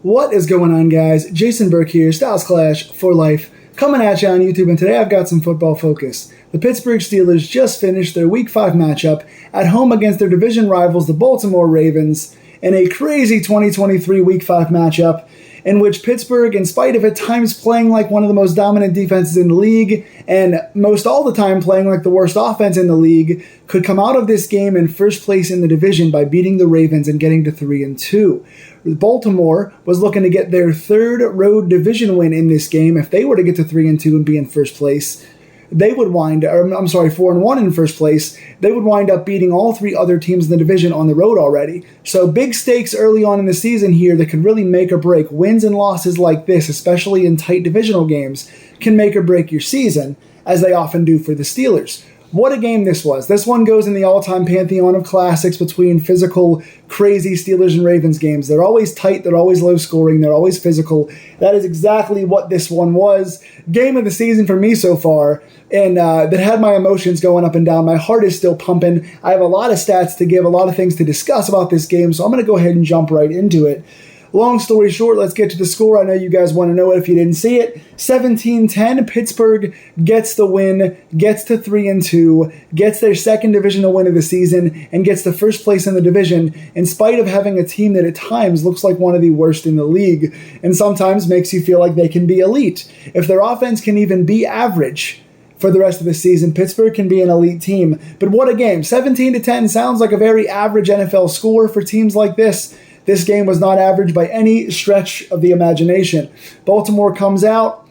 What is going on, guys? Jason Burke here, Styles Clash for Life, coming at you on YouTube, and today I've got some football focus. The Pittsburgh Steelers just finished their Week 5 matchup at home against their division rivals, the Baltimore Ravens, in a crazy 2023 Week 5 matchup in which Pittsburgh, in spite of at times playing like one of the most dominant defenses in the league, and most all the time playing like the worst offense in the league, could come out of this game in first place in the division by beating the Ravens and getting to 3-2. Baltimore was looking to get their third road division win in this game. If they were to get to 3-2 and be in first place, they would 4-1 in first place. They would wind up beating all three other teams in the division on the road already. So big stakes early on in the season here that could really make or break. Wins and losses like this, especially in tight divisional games, can make or break your season, as they often do for the Steelers. What a game this was. This one goes in the all-time pantheon of classics between physical, crazy Steelers and Ravens games. They're always tight, they're always low-scoring, they're always physical. That is exactly what this one was. Game of the season for me so far, and that had my emotions going up and down. My heart is still pumping. I have a lot of stats to give, a lot of things to discuss about this game, so I'm going to go ahead and jump right into it. Long story short, let's get to the score. I know you guys want to know it if you didn't see it. 17-10, Pittsburgh gets the win, gets to 3-2, gets their second divisional win of the season, and gets the first place in the division, in spite of having a team that at times looks like one of the worst in the league, and sometimes makes you feel like they can be elite. If their offense can even be average for the rest of the season, Pittsburgh can be an elite team. But what a game. 17-10 sounds like a very average NFL score for teams like this. This game was not average by any stretch of the imagination. Baltimore comes out,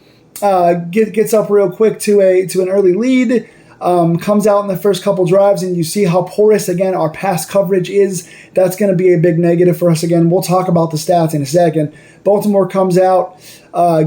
gets up real quick to an early lead, comes out in the first couple drives, and you see how porous, again, our pass coverage is. That's going to be a big negative for us again. We'll talk about the stats in a second. Baltimore comes out,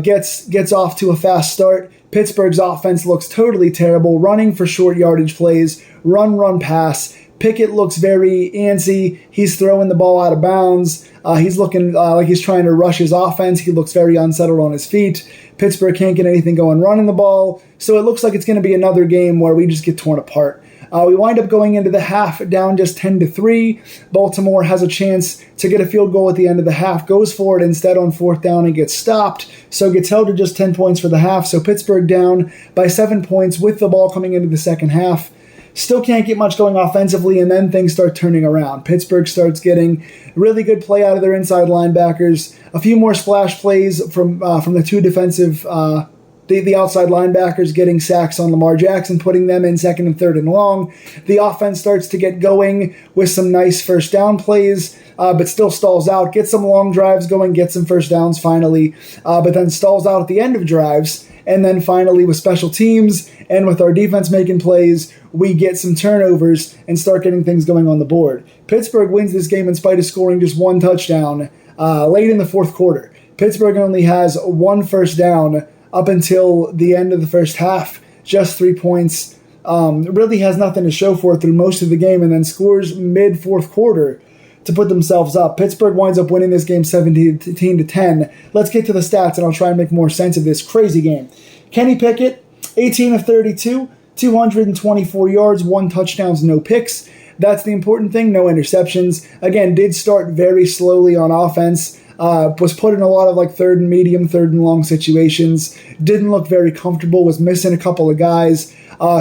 gets off to a fast start. Pittsburgh's offense looks totally terrible, running for short yardage plays, run, pass. Pickett looks very antsy. He's throwing the ball out of bounds. He's looking like he's trying to rush his offense. He looks very unsettled on his feet. Pittsburgh can't get anything going running the ball. So it looks like it's going to be another game where we just get torn apart. We wind up going into the half down just 10-3. Baltimore has a chance to get a field goal at the end of the half, goes for it instead on fourth down and gets stopped. So gets held to just 10 points for the half. So Pittsburgh down by 7 points with the ball coming into the second half. Still can't get much going offensively, and then things start turning around. Pittsburgh starts getting really good play out of their inside linebackers. A few more splash plays from the two defensive, the outside linebackers getting sacks on Lamar Jackson, putting them in second and third and long. The offense starts to get going with some nice first down plays, but still stalls out. Gets some long drives going, gets some first downs finally, but then stalls out at the end of drives. And then finally, with special teams and with our defense making plays, we get some turnovers and start getting things going on the board. Pittsburgh wins this game in spite of scoring just one touchdown late in the fourth quarter. Pittsburgh only has one first down up until the end of the first half, just 3 points. Really has nothing to show for it through most of the game, and then scores mid-fourth quarter to put themselves up. Pittsburgh winds up winning this game 17-10. Let's get to the stats, and I'll try and make more sense of this crazy game. Kenny Pickett, 18 of 32, 224 yards, 1 touchdown, no picks. That's the important thing, no interceptions. Again, did start very slowly on offense. Was put in a lot of third and medium, third and long situations. Didn't look very comfortable, was missing a couple of guys.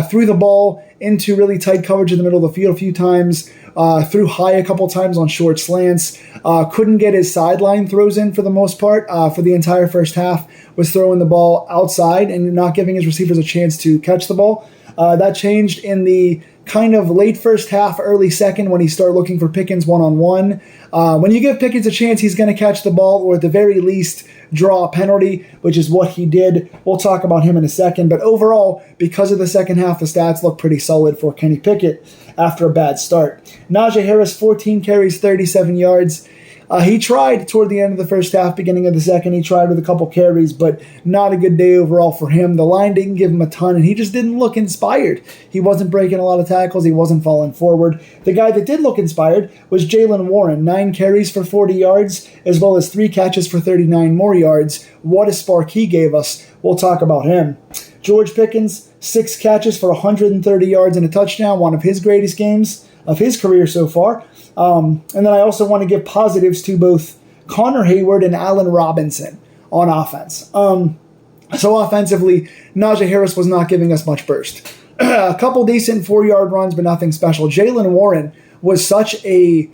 Threw the ball into really tight coverage in the middle of the field a few times. Threw high a couple times on short slants. Couldn't get his sideline throws in for the most part. For the entire first half, was throwing the ball outside and not giving his receivers a chance to catch the ball. That changed in the kind of late first half, early second, when he started looking for Pickens one-on-one. When you give Pickens a chance, he's going to catch the ball, or at the very least draw a penalty, which is what he did. We'll talk about him in a second. But overall, because of the second half, the stats look pretty solid for Kenny Pickett after a bad start. Najee Harris, 14 carries, 37 yards. He tried toward the end of the first half, beginning of the second. He tried with a couple carries, but not a good day overall for him. The line didn't give him a ton, and he just didn't look inspired. He wasn't breaking a lot of tackles. He wasn't falling forward. The guy that did look inspired was Jaylen Warren, 9 carries for 40 yards, as well as 3 catches for 39 more yards. What a spark he gave us. We'll talk about him. George Pickens, 6 catches for 130 yards and a touchdown, one of his greatest games of his career so far. And then I also want to give positives to both Connor Hayward and Allen Robinson on offense. So offensively, Najee Harris was not giving us much burst. A couple decent 4-yard runs, but nothing special. Jaylen Warren was such a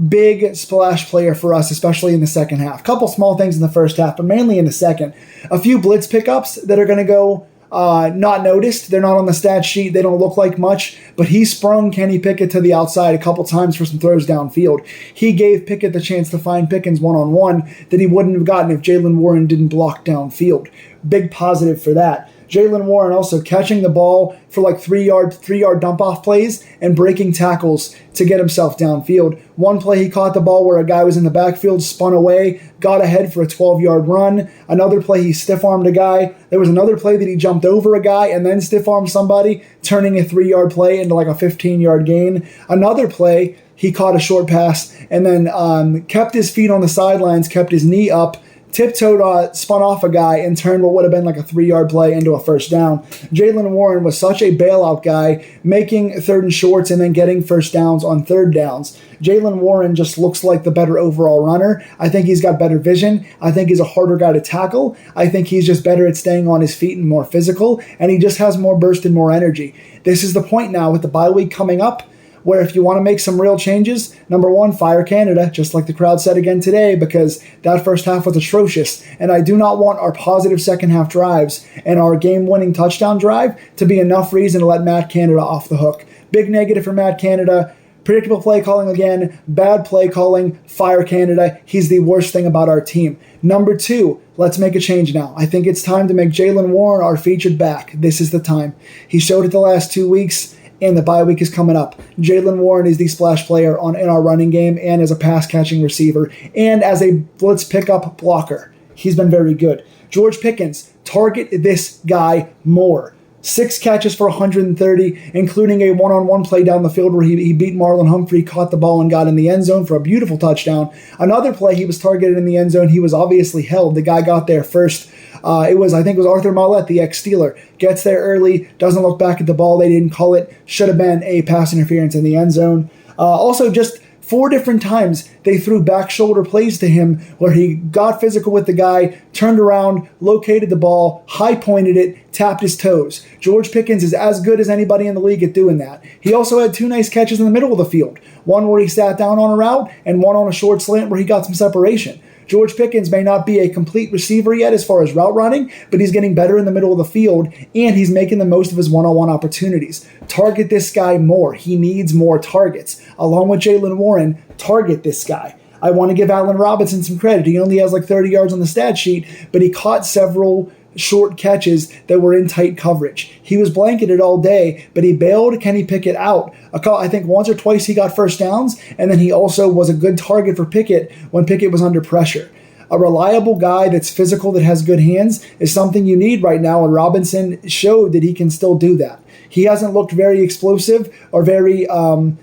big splash player for us, especially in the second half. A couple small things in the first half, but mainly in the second. A few blitz pickups that are going to go not noticed. They're not on the stat sheet. They don't look like much, but he sprung Kenny Pickett to the outside a couple times for some throws downfield. He gave Pickett the chance to find Pickens one-on-one that he wouldn't have gotten if Jaylen Warren didn't block downfield. Big positive for that. Jaylen Warren also catching the ball for like 3-yard dump-off plays and breaking tackles to get himself downfield. One play he caught the ball where a guy was in the backfield, spun away, got ahead for a 12-yard run. Another play he stiff-armed a guy. There was another play that he jumped over a guy and then stiff-armed somebody, turning a 3-yard play into like a 15-yard gain. Another play, he caught a short pass and then kept his feet on the sidelines, kept his knee up, tiptoed, spun off a guy, and turned what would have been like a 3-yard play into a first down. Jaylen Warren was such a bailout guy, making 3rd and shorts and then getting first downs on 3rd downs. Jaylen Warren just looks like the better overall runner. I think he's got better vision. I think he's a harder guy to tackle. I think he's just better at staying on his feet and more physical, and he just has more burst and more energy. This is the point now with the bye week coming up, where if you want to make some real changes, number one, fire Canada, just like the crowd said again today, because that first half was atrocious. And I do not want our positive second half drives and our game-winning touchdown drive to be enough reason to let Matt Canada off the hook. Big negative for Matt Canada. Predictable play calling again, bad play calling, fire Canada. He's the worst thing about our team. Number two, let's make a change now. I think it's time to make Jaylen Warren our featured back. This is the time. He showed it the last 2 weeks, and the bye week is coming up. Jaylen Warren is the splash player in our running game and as a pass-catching receiver and as a blitz pickup blocker. He's been very good. George Pickens, target this guy more. 6 catches for 130, including a one-on-one play down the field where he beat Marlon Humphrey, caught the ball, and got in the end zone for a beautiful touchdown. Another play, he was targeted in the end zone. He was obviously held. The guy got there first. I think it was Arthur Maulet, the ex-Steeler. Gets there early, doesn't look back at the ball. They didn't call it. Should have been a pass interference in the end zone. Also, just 4 different times they threw back shoulder plays to him where he got physical with the guy, turned around, located the ball, high-pointed it, tapped his toes. George Pickens is as good as anybody in the league at doing that. He also had 2 nice catches in the middle of the field. One where he sat down on a route and one on a short slant where he got some separation. George Pickens may not be a complete receiver yet as far as route running, but he's getting better in the middle of the field, and he's making the most of his one-on-one opportunities. Target this guy more. He needs more targets. Along with Jaylen Warren, target this guy. I want to give Allen Robinson some credit. He only has like 30 yards on the stat sheet, but he caught several short catches that were in tight coverage. He was blanketed all day, but he bailed Kenny Pickett out. I think once or twice he got first downs, and then he also was a good target for Pickett when Pickett was under pressure. A reliable guy that's physical, that has good hands, is something you need right now, and Robinson showed that he can still do that. He hasn't looked very explosive or very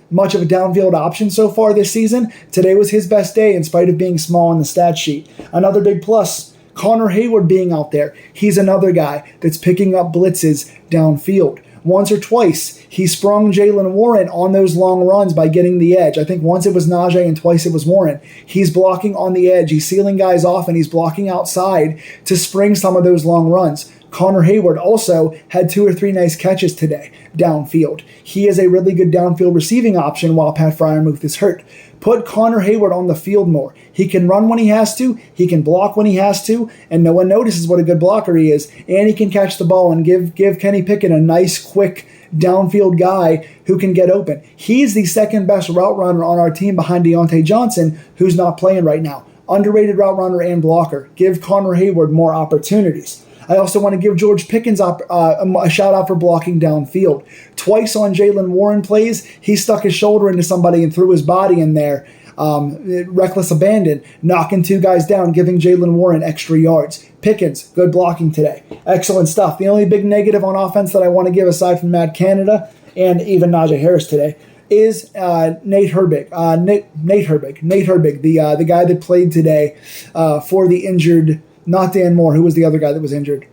much of a downfield option so far this season. Today was his best day in spite of being small on the stat sheet. Another big plus, Connor Hayward being out there. He's another guy that's picking up blitzes downfield. Once or twice, he sprung Jaylen Warren on those long runs by getting the edge. I think once it was Najee and twice it was Warren. He's blocking on the edge. He's sealing guys off, and he's blocking outside to spring some of those long runs. Connor Hayward also had 2 or 3 nice catches today downfield. He is a really good downfield receiving option while Pat Freiermuth is hurt. Put Connor Hayward on the field more. He can run when he has to, he can block when he has to, and no one notices what a good blocker he is, and he can catch the ball and give Kenny Pickett a nice, quick, downfield guy who can get open. He's the second best route runner on our team behind Deontay Johnson, who's not playing right now. Underrated route runner and blocker. Give Connor Hayward more opportunities. I also want to give George Pickens a shout out for blocking downfield. Twice on Jaylen Warren plays, he stuck his shoulder into somebody and threw his body in there. Reckless abandon, knocking 2 guys down, giving Jaylen Warren extra yards. Pickens, good blocking today. Excellent stuff. The only big negative on offense that I want to give aside from Matt Canada and even Najee Harris today is Nate Herbig. Nate Herbig, the guy that played today for the injured. Not Dan Moore, who was the other guy that was injured.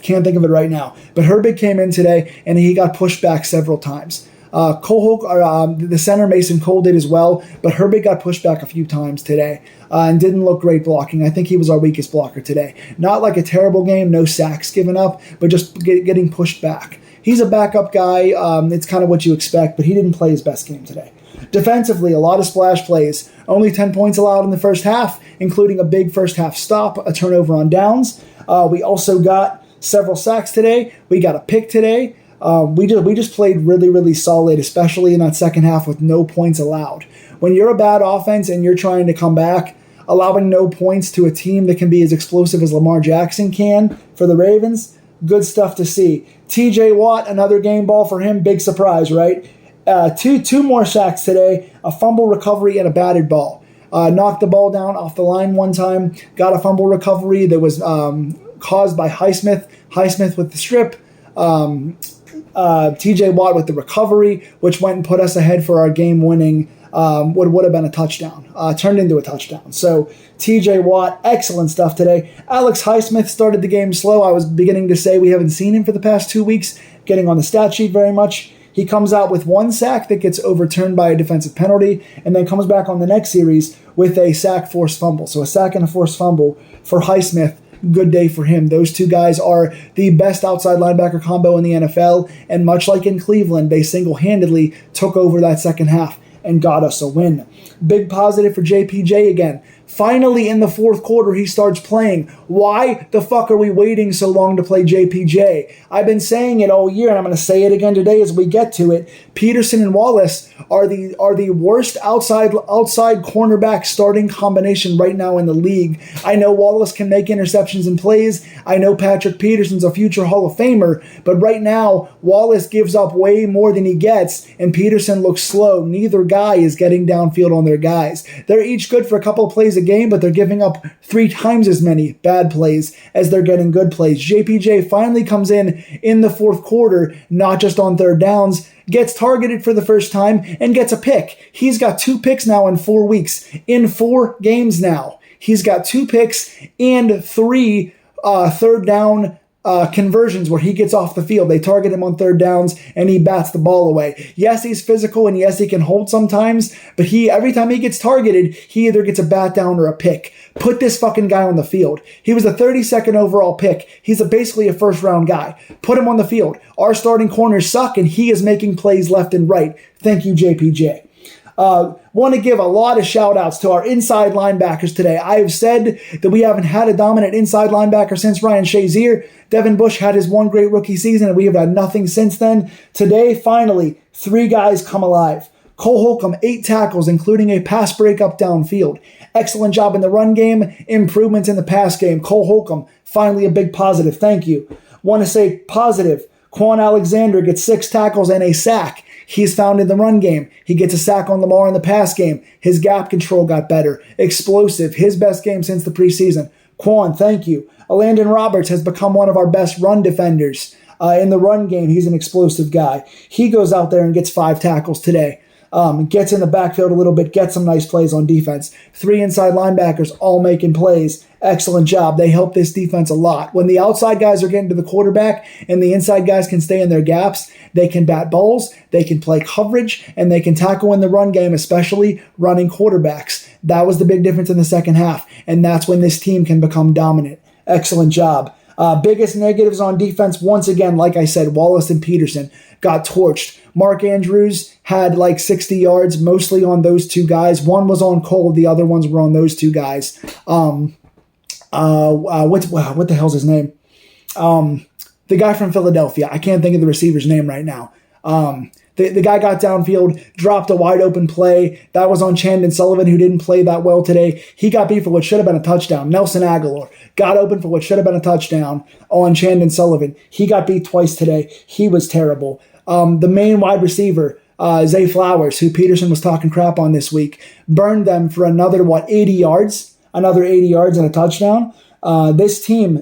Can't think of it right now. But Herbig came in today, and he got pushed back several times. The center Mason Cole did as well, but Herbig got pushed back a few times today and didn't look great blocking. I think he was our weakest blocker today. Not like a terrible game, no sacks given up, but just getting pushed back. He's a backup guy. It's kind of what you expect, but he didn't play his best game today. Defensively, a lot of splash plays. Only 10 points allowed in the first half, including a big first half stop, a turnover on downs. We also got several sacks today. We got a pick today. We just played really, really solid, especially in that second half with no points allowed. When you're a bad offense and you're trying to come back, allowing no points to a team that can be as explosive as Lamar Jackson can for the Ravens, good stuff to see. TJ Watt, another game ball for him, big surprise, right? Two more sacks today, a fumble recovery and a batted ball. Knocked the ball down off the line one time, got a fumble recovery that was caused by Highsmith. Highsmith with the strip. TJ Watt with the recovery, which went and put us ahead for our game-winning, would have been a touchdown, turned into a touchdown. So TJ Watt, excellent stuff today. Alex Highsmith started the game slow. I was beginning to say we haven't seen him for the past 2 weeks, getting on the stat sheet very much. He comes out with one sack that gets overturned by a defensive penalty, and then comes back on the next series with a sack forced fumble. So a sack and a forced fumble for Highsmith. Good day for him. Those two guys are the best outside linebacker combo in the NFL, and much like in Cleveland, they single-handedly took over that second half and got us a win. Big positive for JPJ again. Finally, in the fourth quarter, he starts playing. Why the fuck are we waiting so long to play JPJ? I've been saying it all year, and I'm going to say it again today as we get to it. Peterson and Wallace are the worst outside cornerback starting combination right now in the league. I know Wallace can make interceptions and plays. I know Patrick Peterson's a future Hall of Famer, but right now, Wallace gives up way more than he gets, and Peterson looks slow. Neither guy is getting downfield on their guys. They're each good for a couple of plays a game, but they're giving up 3 times as many bad plays as they're getting good plays. JPJ finally comes in the fourth quarter, not just on third downs, gets targeted for the first time, and gets a pick. He's got 2 picks now in 4 weeks, in 4 games now. He's got 2 picks and 3 third down conversions where he gets off the field. They target him on third downs and he bats the ball away. Yes, he's physical and yes, he can hold sometimes, but every time he gets targeted, he either gets a bat down or a pick. Put this fucking guy on the field. He was a 32nd overall pick. He's basically a first round guy. Put him on the field. Our starting corners suck and he is making plays left and right. Thank you, JPJ. Want to give a lot of shout outs to our inside linebackers today. I have said that we haven't had a dominant inside linebacker since Ryan Shazier. Devin Bush had his one great rookie season and we have had nothing since then. Today, finally, 3 guys come alive. Cole Holcomb, 8 tackles, including a pass breakup downfield. Excellent job in the run game, improvements in the pass game. Cole Holcomb, finally a big positive. Thank you. Want to say positive. Quan Alexander gets 6 tackles and a sack. He's found in the run game. He gets a sack on Lamar in the pass game. His gap control got better. Explosive. His best game since the preseason. Quan, thank you. Landon Roberts has become one of our best run defenders. In the run game, he's an explosive guy. He goes out there and gets 5 tackles today. Gets in the backfield a little bit, gets some nice plays on defense. 3 inside linebackers all making plays. Excellent job. They help this defense a lot. When the outside guys are getting to the quarterback and the inside guys can stay in their gaps, they can bat balls, they can play coverage, and they can tackle in the run game, especially running quarterbacks. That was the big difference in the second half, and that's when this team can become dominant. Excellent job. Biggest negatives on defense, once again, like I said, Wallace and Peterson got torched. Mark Andrews had like 60 yards, mostly on those 2 guys. One was on Cole, the other ones were on those 2 guys. What the hell's his name? The guy from Philadelphia. I can't think of the receiver's name right now. The guy got downfield, dropped a wide open play. That was on Chandon Sullivan, who didn't play that well today. He got beat for what should have been a touchdown. Nelson Aguilar got open for what should have been a touchdown on Chandon Sullivan. He got beat twice today. He was terrible. The main wide receiver, Zay Flowers, who Peterson was talking crap on this week, burned them for another, 80 yards? Another 80 yards and a touchdown. This team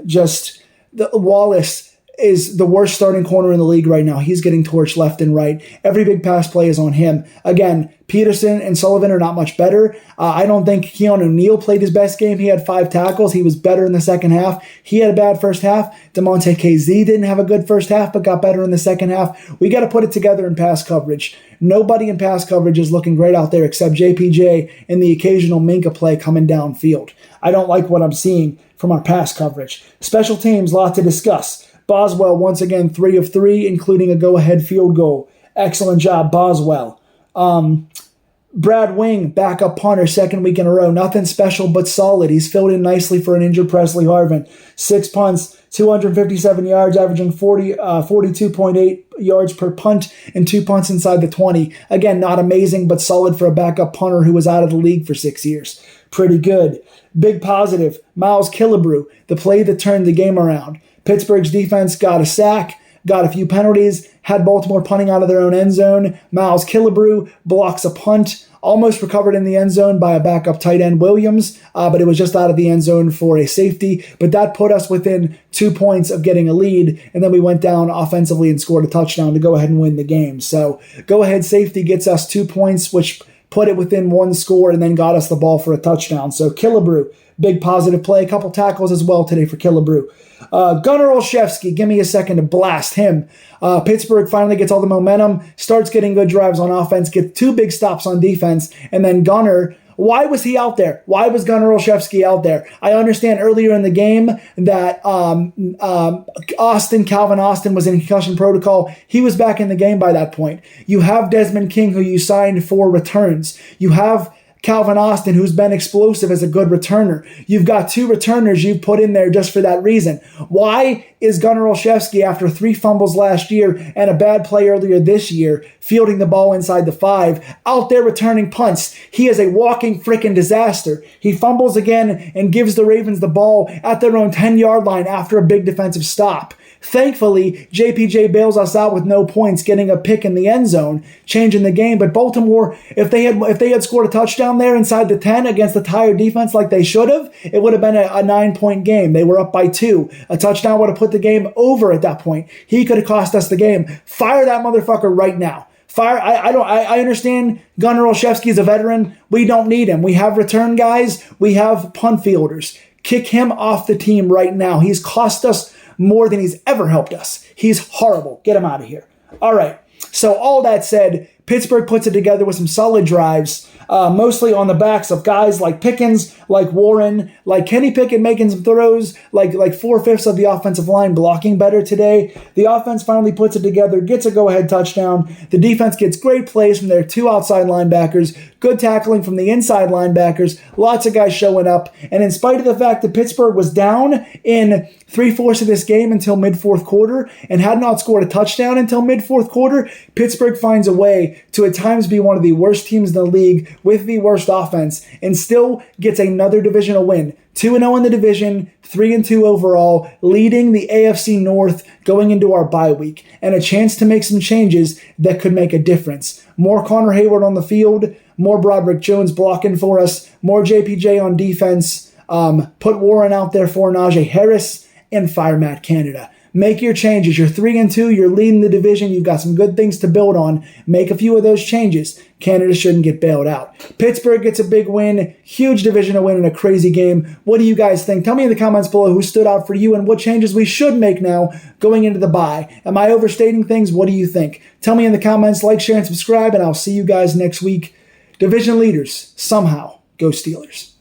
Wallace is the worst starting corner in the league right now. He's getting torched left and right. Every big pass play is on him. Again, Peterson and Sullivan are not much better. I don't think Keanu Neal played his best game. He had 5 tackles. He was better in the second half. He had a bad first half. DeMonte KZ didn't have a good first half, but got better in the second half. We got to put it together in pass coverage. Nobody in pass coverage is looking great out there except JPJ and the occasional Minka play coming downfield. I don't like what I'm seeing from our pass coverage. Special teams, lot to discuss. Boswell, once again, 3 of 3, including a go-ahead field goal. Excellent job, Boswell. Brad Wing, backup punter, second week in a row. Nothing special but solid. He's filled in nicely for an injured Presley Harvin. 6 punts, 257 yards, averaging 42.8 yards per punt, and 2 punts inside the 20. Again, not amazing, but solid for a backup punter who was out of the league for 6 years. Pretty good. Big positive, Miles Killebrew, the play that turned the game around. Pittsburgh's defense got a sack, got a few penalties, had Baltimore punting out of their own end zone. Miles Killebrew blocks a punt, almost recovered in the end zone by a backup tight end, Williams, but it was just out of the end zone for a safety. But that put us within 2 points of getting a lead, and then we went down offensively and scored a touchdown to go ahead and win the game. So go-ahead safety gets us 2 points, which put it within 1 score and then got us the ball for a touchdown. So Killebrew, big positive play. A couple tackles as well today for Killebrew. Gunnar Olszewski, give me a second to blast him. Pittsburgh finally gets all the momentum, starts getting good drives on offense, gets 2 big stops on defense, and then Gunnar, why was he out there? Why was Gunnar Olszewski out there? I understand earlier in the game that Calvin Austin was in concussion protocol. He was back in the game by that point. You have Desmond King, who you signed for returns. You have Calvin Austin, who's been explosive as a good returner. You've got 2 returners you've put in there just for that reason. Why is Gunnar Olszewski, after 3 fumbles last year and a bad play earlier this year, fielding the ball inside the 5, out there returning punts? He is a walking freaking disaster. He fumbles again and gives the Ravens the ball at their own 10-yard line after a big defensive stop. Thankfully, JPJ bails us out with no points, getting a pick in the end zone, changing the game. But Baltimore, if they had scored a touchdown there inside the 10 against the tired defense like they should have, it would have been a 9-point game. They were up by 2. A touchdown would have put the game over at that point. He could have cost us the game. Fire that motherfucker right now. Fire! I understand Gunnar Olszewski is a veteran. We don't need him. We have return guys. We have punt fielders. Kick him off the team right now. He's cost us more than he's ever helped us. He's horrible. Get him out of here. All right. So all that said, Pittsburgh puts it together with some solid drives, mostly on the backs of guys like Pickens, like Warren, like Kenny Pickett making some throws, like 4/5 of the offensive line blocking better today. The offense finally puts it together, gets a go-ahead touchdown. The defense gets great plays from their 2 outside linebackers, good tackling from the inside linebackers, lots of guys showing up. And in spite of the fact that Pittsburgh was down in 3/4 of this game until mid-4th quarter and had not scored a touchdown until mid-4th quarter, Pittsburgh finds a way to at times be one of the worst teams in the league with the worst offense and still gets another divisional win. 2-0 in the division, 3-2 overall, leading the AFC North going into our bye week, and a chance to make some changes that could make a difference. More Connor Hayward on the field, more Broderick Jones blocking for us, more JPJ on defense, put Warren out there for Najee Harris, and fire Matt Canada. Make your changes. You're 3-2. You're leading the division. You've got some good things to build on. Make a few of those changes. Canada shouldn't get bailed out. Pittsburgh gets a big win. Huge divisional win in a crazy game. What do you guys think? Tell me in the comments below who stood out for you and what changes we should make now going into the bye. Am I overstating things? What do you think? Tell me in the comments. Like, share, and subscribe, and I'll see you guys next week. Division leaders, somehow, go Steelers.